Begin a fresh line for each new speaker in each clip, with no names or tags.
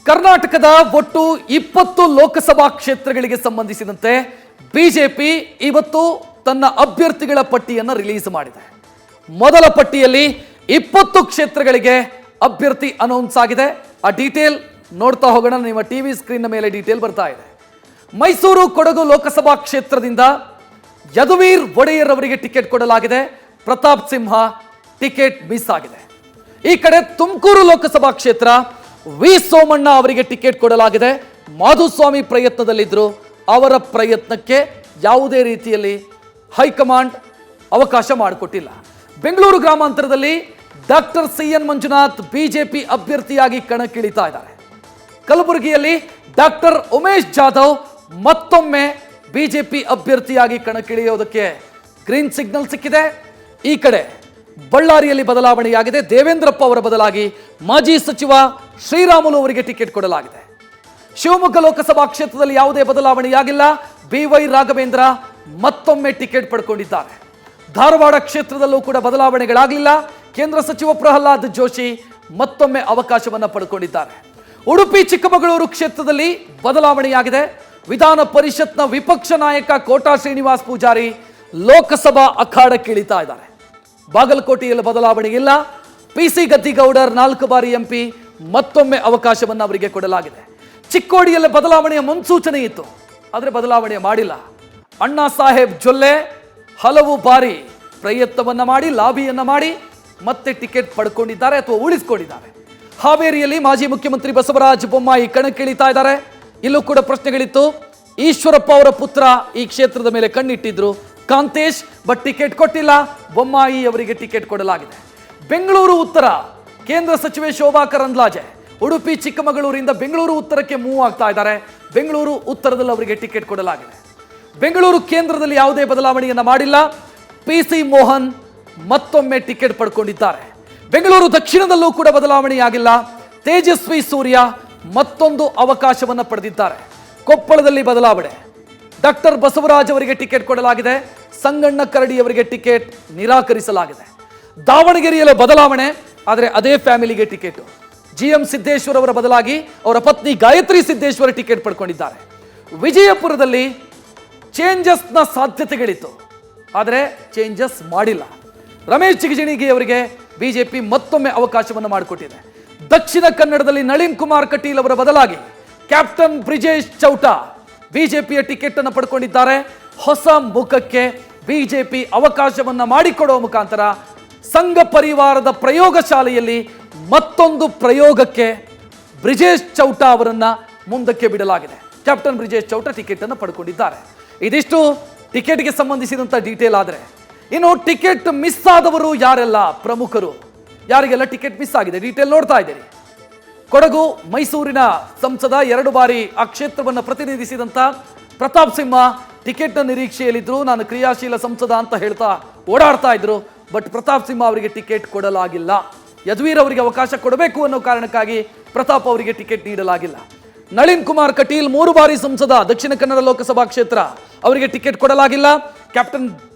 ಕರ್ನಾಟಕದ ಒಟ್ಟು 20 ಲೋಕಸಭಾ ಕ್ಷೇತ್ರಗಳಿಗೆ ಸಂಬಂಧಿಸಿದಂತೆ ಬಿಜೆಪಿ ಇವತ್ತು ತನ್ನ ಅಭ್ಯರ್ಥಿಗಳ ಪಟ್ಟಿಯನ್ನು ರಿಲೀಸ್ ಮಾಡಿದೆ. ಮೊದಲ ಪಟ್ಟಿಯಲ್ಲಿ 20 ಕ್ಷೇತ್ರಗಳಿಗೆ ಅಭ್ಯರ್ಥಿ ಅನೌನ್ಸ್ ಆಗಿದೆ. ಆ ಡೀಟೇಲ್ ನೋಡ್ತಾ ಹೋಗೋಣ. ನಿಮ್ಮ ಟಿವಿ ಸ್ಕ್ರೀನ್ ಮೇಲೆ ಡೀಟೇಲ್ ಬರ್ತಾ ಇದೆ. ಮೈಸೂರು ಕೊಡಗು ಲೋಕಸಭಾ ಕ್ಷೇತ್ರದಿಂದ ಯದುವೀರ್ ಒಡೆಯರ್ ಅವರಿಗೆ ಟಿಕೆಟ್ ಕೊಡಲಾಗಿದೆ. ಪ್ರತಾಪ್ ಸಿಂಹ ಟಿಕೆಟ್ ಮಿಸ್ ಆಗಿದೆ. ಈ ಕಡೆ ತುಮಕೂರು ಲೋಕಸಭಾ ಕ್ಷೇತ್ರ ವಿ ಸೋಮಣ್ಣ ಅವರಿಗೆ ಟಿಕೆಟ್ ಕೊಡಲಾಗಿದೆ. ಮಾಧುಸ್ವಾಮಿ ಪ್ರಯತ್ನದಲ್ಲಿದ್ದರು. ಅವರ ಪ್ರಯತ್ನಕ್ಕೆ ಯಾವುದೇ ರೀತಿಯಲ್ಲಿ ಹೈಕಮಾಂಡ್ ಅವಕಾಶ ಮಾಡಿಕೊಟ್ಟಿಲ್ಲ. ಬೆಂಗಳೂರು ಗ್ರಾಮಾಂತರದಲ್ಲಿ ಡಾಕ್ಟರ್ CN ಮಂಜುನಾಥ್ ಬಿಜೆಪಿ ಅಭ್ಯರ್ಥಿಯಾಗಿ ಕಣಕ್ಕಿಳಿತಾ ಇದ್ದಾರೆ. ಕಲಬುರಗಿಯಲ್ಲಿ ಡಾಕ್ಟರ್ ಉಮೇಶ್ ಜಾಧವ್ ಮತ್ತೊಮ್ಮೆ ಬಿಜೆಪಿ ಅಭ್ಯರ್ಥಿಯಾಗಿ ಕಣಕ್ಕಿಳಿಯೋದಕ್ಕೆ ಗ್ರೀನ್ ಸಿಗ್ನಲ್ ಸಿಕ್ಕಿದೆ. ಈ ಕಡೆ ಬಳ್ಳಾರಿಯಲ್ಲಿ ಬದಲಾವಣೆಯಾಗಿದೆ. ದೇವೇಂದ್ರಪ್ಪ ಅವರ ಬದಲಾಗಿ ಮಾಜಿ ಸಚಿವ ಶ್ರೀರಾಮುಲು ಅವರಿಗೆ ಟಿಕೆಟ್ ಕೊಡಲಾಗಿದೆ. ಶಿವಮೊಗ್ಗ ಲೋಕಸಭಾ ಕ್ಷೇತ್ರದಲ್ಲಿ ಯಾವುದೇ ಬದಲಾವಣೆಯಾಗಿಲ್ಲ. BY ರಾಘವೇಂದ್ರ ಮತ್ತೊಮ್ಮೆ ಟಿಕೆಟ್ ಪಡ್ಕೊಂಡಿದ್ದಾರೆ. ಧಾರವಾಡ ಕ್ಷೇತ್ರದಲ್ಲೂ ಕೂಡ ಬದಲಾವಣೆಗಳಾಗಲಿಲ್ಲ. ಕೇಂದ್ರ ಸಚಿವ ಪ್ರಹ್ಲಾದ್ ಜೋಶಿ ಮತ್ತೊಮ್ಮೆ ಅವಕಾಶವನ್ನು ಪಡ್ಕೊಂಡಿದ್ದಾರೆ. ಉಡುಪಿ ಚಿಕ್ಕಮಗಳೂರು ಕ್ಷೇತ್ರದಲ್ಲಿ ಬದಲಾವಣೆಯಾಗಿದೆ. ವಿಧಾನ ಪರಿಷತ್ನ ವಿಪಕ್ಷ ನಾಯಕ ಕೋಟಾ ಶ್ರೀನಿವಾಸ್ ಪೂಜಾರಿ ಲೋಕಸಭಾ ಅಖಾಡಕ್ಕೆ ಇಳಿತಾ ಇದ್ದಾರೆ. ಬಾಗಲಕೋಟೆಯಲ್ಲಿ ಬದಲಾವಣೆ ಇಲ್ಲ. PC ಗದ್ದಿಗೌಡರ್ 4 ಬಾರಿ MP ಮತ್ತೊಮ್ಮೆ ಅವಕಾಶವನ್ನು ಅವರಿಗೆ ಕೊಡಲಾಗಿದೆ. ಚಿಕ್ಕೋಡಿಯಲ್ಲಿ ಬದಲಾವಣೆಯ ಮುನ್ಸೂಚನೆ ಇತ್ತು, ಆದರೆ ಬದಲಾವಣೆ ಮಾಡಿಲ್ಲ. ಅಣ್ಣಾ ಸಾಹೇಬ್ ಜೊಲ್ಲೆ ಹಲವು ಬಾರಿ ಪ್ರಯತ್ನವನ್ನ ಮಾಡಿ ಲಾಬಿಯನ್ನ ಮಾಡಿ ಮತ್ತೆ ಟಿಕೆಟ್ ಪಡ್ಕೊಂಡಿದ್ದಾರೆ ಅಥವಾ ಉಳಿಸಿಕೊಂಡಿದ್ದಾರೆ. ಹಾವೇರಿಯಲ್ಲಿ ಮಾಜಿ ಮುಖ್ಯಮಂತ್ರಿ ಬಸವರಾಜ ಬೊಮ್ಮಾಯಿ ಕಣಕ್ಕಿಳಿತಾ ಇದ್ದಾರೆ. ಇಲ್ಲೂ ಕೂಡ ಪ್ರಶ್ನೆಗಳಿತ್ತು. ಈಶ್ವರಪ್ಪ ಅವರ ಪುತ್ರ ಈ ಕ್ಷೇತ್ರದ ಮೇಲೆ ಕಣ್ಣಿಟ್ಟಿದ್ರು ಕಾಂತೇಶ್, ಬಟ್ ಟಿಕೆಟ್ ಕೊಟ್ಟಿಲ್ಲ. ಬೊಮ್ಮಾಯಿ ಅವರಿಗೆ ಟಿಕೆಟ್ ಕೊಡಲಾಗಿದೆ. ಬೆಂಗಳೂರು ಉತ್ತರ ಕೇಂದ್ರ ಸಚಿವೆ ಶೋಭಾ ಕರಂದ್ಲಾಜೆ ಉಡುಪಿ ಚಿಕ್ಕಮಗಳೂರಿಂದ ಬೆಂಗಳೂರು ಉತ್ತರಕ್ಕೆ ಮೂವ್ ಆಗ್ತಾ ಇದ್ದಾರೆ. ಬೆಂಗಳೂರು ಉತ್ತರದಲ್ಲಿ ಅವರಿಗೆ ಟಿಕೆಟ್ ಕೊಡಲಾಗಿದೆ. ಬೆಂಗಳೂರು ಕೇಂದ್ರದಲ್ಲಿ ಯಾವುದೇ ಬದಲಾವಣೆಯನ್ನ ಮಾಡಿಲ್ಲ. PC ಮೋಹನ್ ಮತ್ತೊಮ್ಮೆ ಟಿಕೆಟ್ ಪಡ್ಕೊಂಡಿದ್ದಾರೆ. ಬೆಂಗಳೂರು ದಕ್ಷಿಣದಲ್ಲೂ ಕೂಡ ಬದಲಾವಣೆಯಾಗಿಲ್ಲ. ತೇಜಸ್ವಿ ಸೂರ್ಯ ಮತ್ತೊಂದು ಅವಕಾಶವನ್ನು ಪಡೆದಿದ್ದಾರೆ. ಕೊಪ್ಪಳದಲ್ಲಿ ಬದಲಾವಣೆ. ಡಾಕ್ಟರ್ ಬಸವರಾಜ್ ಅವರಿಗೆ ಟಿಕೆಟ್ ಕೊಡಲಾಗಿದೆ. ಸಂಗಣ್ಣ ಕರಡಿ ಅವರಿಗೆ ಟಿಕೆಟ್ ನಿರಾಕರಿಸಲಾಗಿದೆ. ದಾವಣಗೆರೆಯಲ್ಲಿ ಬದಲಾವಣೆ, ಆದರೆ ಅದೇ ಫ್ಯಾಮಿಲಿಗೆ ಟಿಕೆಟ್. GM ಸಿದ್ದೇಶ್ವರ್ ಅವರ ಬದಲಾಗಿ ಅವರ ಪತ್ನಿ ಗಾಯತ್ರಿ ಸಿದ್ದೇಶ್ವರ ಟಿಕೆಟ್ ಪಡ್ಕೊಂಡಿದ್ದಾರೆ. ವಿಜಯಪುರದಲ್ಲಿ ಚೇಂಜಸ್ನ ಸಾಧ್ಯತೆಗಳಿತ್ತು, ಆದರೆ ಚೇಂಜಸ್ ಮಾಡಿಲ್ಲ. ರಮೇಶ್ ಜಿಗಜಿಣಗಿ ಅವರಿಗೆ ಬಿಜೆಪಿ ಮತ್ತೊಮ್ಮೆ ಅವಕಾಶವನ್ನು ಮಾಡಿಕೊಟ್ಟಿದೆ. ದಕ್ಷಿಣ ಕನ್ನಡದಲ್ಲಿ ನಳಿನ್ ಕುಮಾರ್ ಕಟೀಲ್ ಅವರ ಬದಲಾಗಿ ಕ್ಯಾಪ್ಟನ್ ಬ್ರಿಜೇಶ್ ಚೌಟಾ ಬಿಜೆಪಿಯ ಟಿಕೆಟ್ ಅನ್ನು ಪಡ್ಕೊಂಡಿದ್ದಾರೆ. ಹೊಸ ಮುಖಕ್ಕೆ ಬಿಜೆಪಿ ಅವಕಾಶವನ್ನ ಮಾಡಿಕೊಡುವ ಮುಖಾಂತರ ಸಂಘ ಪರಿವಾರದ ಪ್ರಯೋಗಶಾಲೆಯಲ್ಲಿ ಮತ್ತೊಂದು ಪ್ರಯೋಗಕ್ಕೆ ಬ್ರಿಜೇಶ್ ಚೌಟಾ ಅವರನ್ನ ಮುಂದಕ್ಕೆ ಬಿಡಲಾಗಿದೆ. ಕ್ಯಾಪ್ಟನ್ ಬ್ರಿಜೇಶ್ ಚೌಟಾ ಟಿಕೆಟ್ ಅನ್ನು ಪಡ್ಕೊಂಡಿದ್ದಾರೆ. ಇದಿಷ್ಟು ಟಿಕೆಟ್ಗೆ ಸಂಬಂಧಿಸಿದಂತ ಡೀಟೇಲ್. ಆದರೆ ಇನ್ನು ಟಿಕೆಟ್ ಮಿಸ್ ಆದವರು ಯಾರೆಲ್ಲ ಪ್ರಮುಖರು, ಯಾರಿಗೆಲ್ಲ ಟಿಕೆಟ್ ಮಿಸ್ ಆಗಿದೆ ಡೀಟೇಲ್ ನೋಡ್ತಾ ಇದ್ದೀರಿ. ಕೊಡಗು ಮೈಸೂರಿನ ಸಂಸದ 2 ಬಾರಿ ಆ ಕ್ಷೇತ್ರವನ್ನು ಪ್ರತಿನಿಧಿಸಿದಂತ ಪ್ರತಾಪ್ ಸಿಂಹ ಟಿಕೆಟ್ನ ನಿರೀಕ್ಷೆಯಲ್ಲಿದ್ದರು. ನಾನು ಕ್ರಿಯಾಶೀಲ ಸಂಸದ ಅಂತ ಹೇಳ್ತಾ ಓಡಾಡ್ತಾ ಇದ್ರು. ಬಟ್ ಪ್ರತಾಪ್ ಸಿಂಹ ಅವರಿಗೆ ಟಿಕೆಟ್ ಕೊಡಲಾಗಿಲ್ಲ. ಯದುವೀರ್ ಅವರಿಗೆ ಅವಕಾಶ ಕೊಡಬೇಕು ಅನ್ನೋ ಕಾರಣಕ್ಕಾಗಿ ಪ್ರತಾಪ್ ಅವರಿಗೆ ಟಿಕೆಟ್ ನೀಡಲಾಗಿಲ್ಲ. ನಳಿನ್ ಕುಮಾರ್ ಕಟೀಲ್ 3 ಬಾರಿ ಸಂಸದ ದಕ್ಷಿಣ ಕನ್ನಡ ಲೋಕಸಭಾ ಕ್ಷೇತ್ರ, ಅವರಿಗೆ ಟಿಕೆಟ್ ಕೊಡಲಾಗಿಲ್ಲ. ಕ್ಯಾಪ್ಟನ್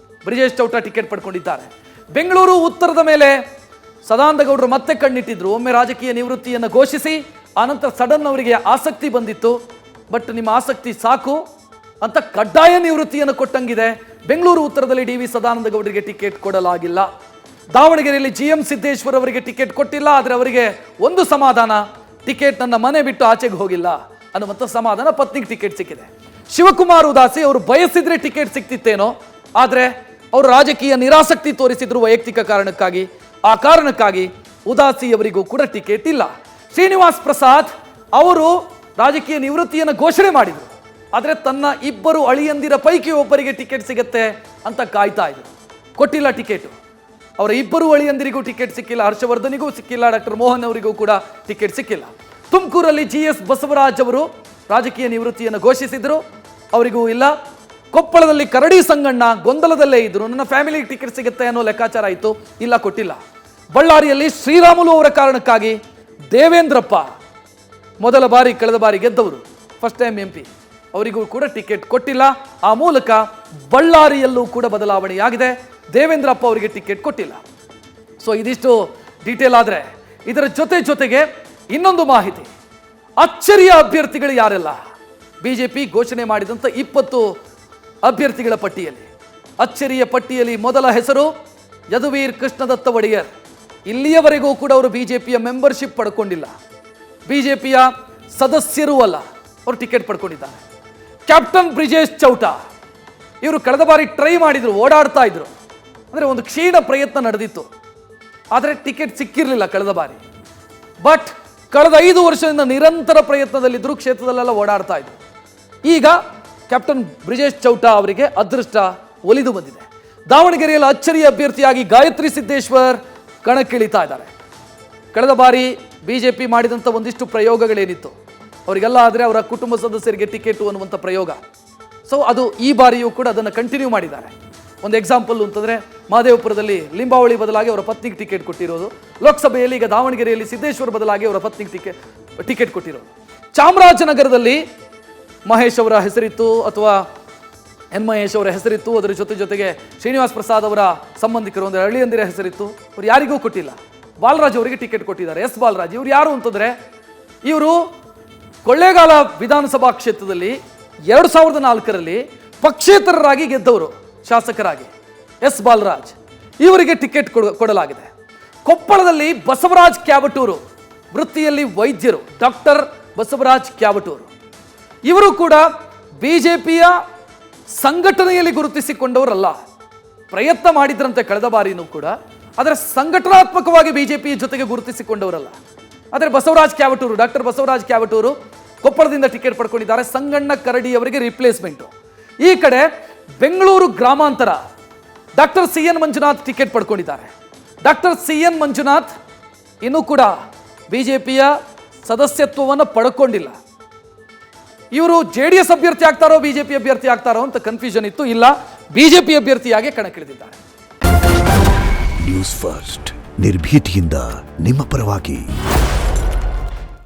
ಬ್ರಿಜೇಶ್ ಚೌಟಾ ಟಿಕೆಟ್ ಪಡ್ಕೊಂಡಿದ್ದಾರೆ. ಬೆಂಗಳೂರು ಉತ್ತರದ ಮೇಲೆ ಸದಾನಂದ ಗೌಡರು ಮತ್ತೆ ಕಣ್ಣಿಟ್ಟಿದ್ರು. ಒಮ್ಮೆ ರಾಜಕೀಯ ನಿವೃತ್ತಿಯನ್ನು ಘೋಷಿಸಿ ಆನಂತರ ಸಡನ್ ಅವರಿಗೆ ಆಸಕ್ತಿ ಬಂದಿತ್ತು. ಬಟ್ ನಿಮ್ಮ ಆಸಕ್ತಿ ಸಾಕು ಅಂತ ಕಡ್ಡಾಯ ನಿವೃತ್ತಿಯನ್ನು ಕೊಟ್ಟಂಗಿದೆ. ಬೆಂಗಳೂರು ಉತ್ತರದಲ್ಲಿ DV ಸದಾನಂದ ಗೌಡರಿಗೆ ಟಿಕೆಟ್ ಕೊಡಲಾಗಿಲ್ಲ. ದಾವಣಗೆರೆಯಲ್ಲಿ GM ಸಿದ್ದೇಶ್ವರ್ ಅವರಿಗೆ ಟಿಕೆಟ್ ಕೊಟ್ಟಿಲ್ಲ, ಆದರೆ ಅವರಿಗೆ ಒಂದು ಸಮಾಧಾನ, ಟಿಕೆಟ್ ನನ್ನ ಮನೆ ಬಿಟ್ಟು ಆಚೆಗೆ ಹೋಗಿಲ್ಲ ಅನ್ನುವಂಥ ಸಮಾಧಾನ. ಪತ್ನಿಗೆ ಟಿಕೆಟ್ ಸಿಕ್ಕಿದೆ. ಶಿವಕುಮಾರ್ ಉದಾಸಿ ಅವರು ಬಯಸಿದ್ರೆ ಟಿಕೆಟ್ ಸಿಕ್ತಿತ್ತೇನೋ, ಆದರೆ ಅವರು ರಾಜಕೀಯ ನಿರಾಸಕ್ತಿ ತೋರಿಸಿದ್ರು ವೈಯಕ್ತಿಕ ಕಾರಣಕ್ಕಾಗಿ. ಆ ಕಾರಣಕ್ಕಾಗಿ ಉದಾಸಿ ಅವರಿಗೂ ಕೂಡ ಟಿಕೆಟ್ ಇಲ್ಲ. ಶ್ರೀನಿವಾಸ್ ಪ್ರಸಾದ್ ಅವರು ರಾಜಕೀಯ ನಿವೃತ್ತಿಯನ್ನು ಘೋಷಣೆ ಮಾಡಿದರು, ಆದರೆ ತನ್ನ 2 ಅಳಿಯಂದಿರ ಪೈಕಿ ಒಬ್ಬರಿಗೆ ಟಿಕೆಟ್ ಸಿಗುತ್ತೆ ಅಂತ ಕಾಯ್ತಾ ಇದ್ರು. ಕೊಟ್ಟಿಲ್ಲ ಟಿಕೆಟ್. ಅವರ 2 ಅಳಿಯಂದಿರಿಗೂ ಟಿಕೆಟ್ ಸಿಕ್ಕಿಲ್ಲ. ಹರ್ಷವರ್ಧನಿಗೂ ಸಿಕ್ಕಿಲ್ಲ. ಡಾಕ್ಟರ್ ಮೋಹನ್ ಅವರಿಗೂ ಕೂಡ ಟಿಕೆಟ್ ಸಿಕ್ಕಿಲ್ಲ. ತುಮಕೂರಲ್ಲಿ GS ಬಸವರಾಜ್ ಅವರು ರಾಜಕೀಯ ನಿವೃತ್ತಿಯನ್ನು ಘೋಷಿಸಿದ್ರು, ಅವರಿಗೂ ಇಲ್ಲ. ಕೊಪ್ಪಳದಲ್ಲಿ ಕರಡಿ ಸಂಗಣ್ಣ ಗೊಂದಲದಲ್ಲೇ ಇದ್ರು. ನನ್ನ ಫ್ಯಾಮಿಲಿಗೆ ಟಿಕೆಟ್ ಸಿಗುತ್ತೆ ಅನ್ನೋ ಲೆಕ್ಕಾಚಾರ ಇತ್ತು, ಇಲ್ಲ, ಕೊಟ್ಟಿಲ್ಲ. ಬಳ್ಳಾರಿಯಲ್ಲಿ ಶ್ರೀರಾಮುಲು ಅವರ ಕಾರಣಕ್ಕಾಗಿ ದೇವೇಂದ್ರಪ್ಪ ಮೊದಲ ಬಾರಿ ಕಳೆದ ಬಾರಿ ಗೆದ್ದವರು, ಫಸ್ಟ್ ಟೈಮ್ MP, ಅವರಿಗೂ ಕೂಡ ಟಿಕೆಟ್ ಕೊಟ್ಟಿಲ್ಲ. ಆ ಮೂಲಕ ಬಳ್ಳಾರಿಯಲ್ಲೂ ಕೂಡ ಬದಲಾವಣೆಯಾಗಿದೆ. ದೇವೇಂದ್ರಪ್ಪ ಅವರಿಗೆ ಟಿಕೆಟ್ ಕೊಟ್ಟಿಲ್ಲ. ಸೊ ಇದಿಷ್ಟು ಡೀಟೇಲ್. ಆದರೆ ಇದರ ಜೊತೆಗೆ ಇನ್ನೊಂದು ಮಾಹಿತಿ, ಅಚ್ಚರಿಯ ಅಭ್ಯರ್ಥಿಗಳು ಯಾರೆಲ್ಲ? ಬಿಜೆಪಿ ಘೋಷಣೆ ಮಾಡಿದಂಥ 20 ಅಭ್ಯರ್ಥಿಗಳ ಪಟ್ಟಿಯಲ್ಲಿ ಅಚ್ಚರಿಯ ಪಟ್ಟಿಯಲ್ಲಿ ಮೊದಲ ಹೆಸರು ಯದುವೀರ್ ಕೃಷ್ಣದತ್ತ ಒಡೆಯರ್. ಇಲ್ಲಿಯವರೆಗೂ ಕೂಡ ಅವರು ಬಿಜೆಪಿಯ ಮೆಂಬರ್ಶಿಪ್ ಪಡ್ಕೊಂಡಿಲ್ಲ, ಬಿಜೆಪಿಯ ಸದಸ್ಯರೂ ಅಲ್ಲ, ಅವರು ಟಿಕೆಟ್ ಪಡ್ಕೊಂಡಿದ್ದಾರೆ. ಕ್ಯಾಪ್ಟನ್ ಬ್ರಿಜೇಶ್ ಚೌಟಾ, ಇವರು ಕಳೆದ ಬಾರಿ ಟ್ರೈ ಮಾಡಿದ್ರು, ಓಡಾಡ್ತಾ ಇದ್ರು, ಅಂದರೆ ಒಂದು ಕ್ಷೀಣ ಪ್ರಯತ್ನ ನಡೆದಿತ್ತು, ಆದರೆ ಟಿಕೆಟ್ ಸಿಕ್ಕಿರಲಿಲ್ಲ ಕಳೆದ ಬಾರಿ. ಬಟ್ ಕಳೆದ 5 ವರ್ಷದಿಂದ ನಿರಂತರ ಪ್ರಯತ್ನದಲ್ಲಿದ್ದರು, ಕ್ಷೇತ್ರದಲ್ಲೆಲ್ಲ ಓಡಾಡ್ತಾ ಇದ್ರು. ಈಗ ಕ್ಯಾಪ್ಟನ್ ಬ್ರಿಜೇಶ್ ಚೌಟಾ ಅವರಿಗೆ ಅದೃಷ್ಟ ಒಲಿದು ಬಂದಿದೆ. ದಾವಣಗೆರೆಯಲ್ಲಿ ಅಚ್ಚರಿಯ ಅಭ್ಯರ್ಥಿಯಾಗಿ ಗಾಯತ್ರಿ ಸಿದ್ದೇಶ್ವರ್ ಕಣಕ್ಕಿಳಿತಾ ಇದ್ದಾರೆ. ಕಳೆದ ಬಾರಿ ಬಿಜೆಪಿ ಮಾಡಿದಂಥ ಒಂದಿಷ್ಟು ಪ್ರಯೋಗಗಳೇನಿತ್ತು, ಅವರಿಗೆಲ್ಲ ಆದರೆ ಅವರ ಕುಟುಂಬ ಸದಸ್ಯರಿಗೆ ಟಿಕೆಟು ಅನ್ನುವಂಥ ಪ್ರಯೋಗ, ಸೊ ಅದು ಈ ಬಾರಿಯೂ ಕೂಡ ಅದನ್ನು ಕಂಟಿನ್ಯೂ ಮಾಡಿದ್ದಾರೆ. ಒಂದು ಎಕ್ಸಾಂಪಲ್ ಅಂತಂದರೆ ಮಹದೇವಪುರದಲ್ಲಿ ಲಿಂಬಾವಳಿ ಬದಲಾಗಿ ಅವರ ಪತ್ನಿಗೆ ಟಿಕೆಟ್ ಕೊಟ್ಟಿರೋದು, ಲೋಕಸಭೆಯಲ್ಲಿ ಈಗ ದಾವಣಗೆರೆಯಲ್ಲಿ ಸಿದ್ದೇಶ್ವರ್ ಬದಲಾಗಿ ಅವರ ಪತ್ನಿಗೆ ಟಿಕೆಟ್ ಕೊಟ್ಟಿರೋದು. ಚಾಮರಾಜನಗರದಲ್ಲಿ ಮಹೇಶ್ ಅವರ ಹೆಸರಿತ್ತು, ಅಥವಾ ಎನ್ ಮಹೇಶ್ ಅವರ ಹೆಸರಿತ್ತು, ಅದರ ಜೊತೆಗೆ ಶ್ರೀನಿವಾಸ್ ಪ್ರಸಾದ್ ಅವರ ಸಂಬಂಧಿಕರು ಅಂದರೆ ಅಳಿಯಂದಿರ ಹೆಸರಿತ್ತು, ಅವ್ರು ಯಾರಿಗೂ ಕೊಟ್ಟಿಲ್ಲ. ಬಾಲರಾಜ್ ಅವರಿಗೆ ಟಿಕೆಟ್ ಕೊಟ್ಟಿದ್ದಾರೆ, ಎಸ್ ಬಾಲರಾಜ್. ಇವ್ರು ಯಾರು ಅಂತಂದರೆ, ಇವರು ಕೊಳ್ಳೇಗಾಲ ವಿಧಾನಸಭಾ ಕ್ಷೇತ್ರದಲ್ಲಿ 2004ರಲ್ಲಿ ಪಕ್ಷೇತರರಾಗಿ ಗೆದ್ದವರು, ಶಾಸಕರಾಗಿ ಎಸ್ ಬಾಲರಾಜ್. ಇವರಿಗೆ ಟಿಕೆಟ್ ಕೊಡಲಾಗಿದೆ. ಕೊಪ್ಪಳದಲ್ಲಿ ಬಸವರಾಜ್ ಕ್ಯಾವಟೂರು, ವೃತ್ತಿಯಲ್ಲಿ ವೈದ್ಯರು, ಡಾಕ್ಟರ್ ಬಸವರಾಜ್ ಕ್ಯಾವಟೂರು, ಇವರು ಕೂಡ ಬಿಜೆಪಿಯ ಸಂಘಟನೆಯಲ್ಲಿ ಗುರುತಿಸಿಕೊಂಡವರಲ್ಲ, ಪ್ರಯತ್ನ ಮಾಡಿದ್ರಂತೆ ಕಳೆದ ಬಾರಿನೂ ಕೂಡ, ಆದರೆ ಸಂಘಟನಾತ್ಮಕವಾಗಿ ಬಿಜೆಪಿ ಜೊತೆಗೆ ಗುರುತಿಸಿಕೊಂಡವರಲ್ಲ. ಆದರೆ ಬಸವರಾಜ್ ಕ್ಯಾವಟೂರು, ಡಾಕ್ಟರ್ ಬಸವರಾಜ್ ಕ್ಯಾವಟೂರು ಕೊಪ್ಪಳದಿಂದ ಟಿಕೆಟ್ ಪಡ್ಕೊಂಡಿದ್ದಾರೆ, ಸಂಗಣ್ಣ ಕರಡಿ ಅವರಿಗೆ ರಿಪ್ಲೇಸ್ಮೆಂಟು. ಈ ಕಡೆ ಬೆಂಗಳೂರು ಗ್ರಾಮಾಂತರ doctor C N Manjunath ticket ಪಡ್ಕೊಂಡಿದ್ದಾರೆ. ಡಾಕ್ಟರ್ ಸಿ ಎನ್ ಮಂಜುನಾಥ್ ಇನ್ನೂ ಕೂಡ ಬಿಜೆಪಿಯ ಸದಸ್ಯತ್ವವನ್ನು ಪಡ್ಕೊಂಡಿಲ್ಲ. ಇವರು JDS ಅಭ್ಯರ್ಥಿ ಆಗ್ತಾರೋ ಬಿಜೆಪಿ ಅಭ್ಯರ್ಥಿ ಆಗ್ತಾರೋ ಅಂತ ಕನ್ಫ್ಯೂಷನ್ ಇತ್ತು. ಇಲ್ಲ, ಬಿಜೆಪಿ ಅಭ್ಯರ್ಥಿಯಾಗಿ ಕಣಕ್ಕಿಳಿದಿದ್ದಾರೆ.
ನ್ಯೂಸ್ ಫಸ್ಟ್, ನಿರ್ಭೀತಿಯಿಂದ ನಿಮ್ಮ ಪರವಾಗಿ.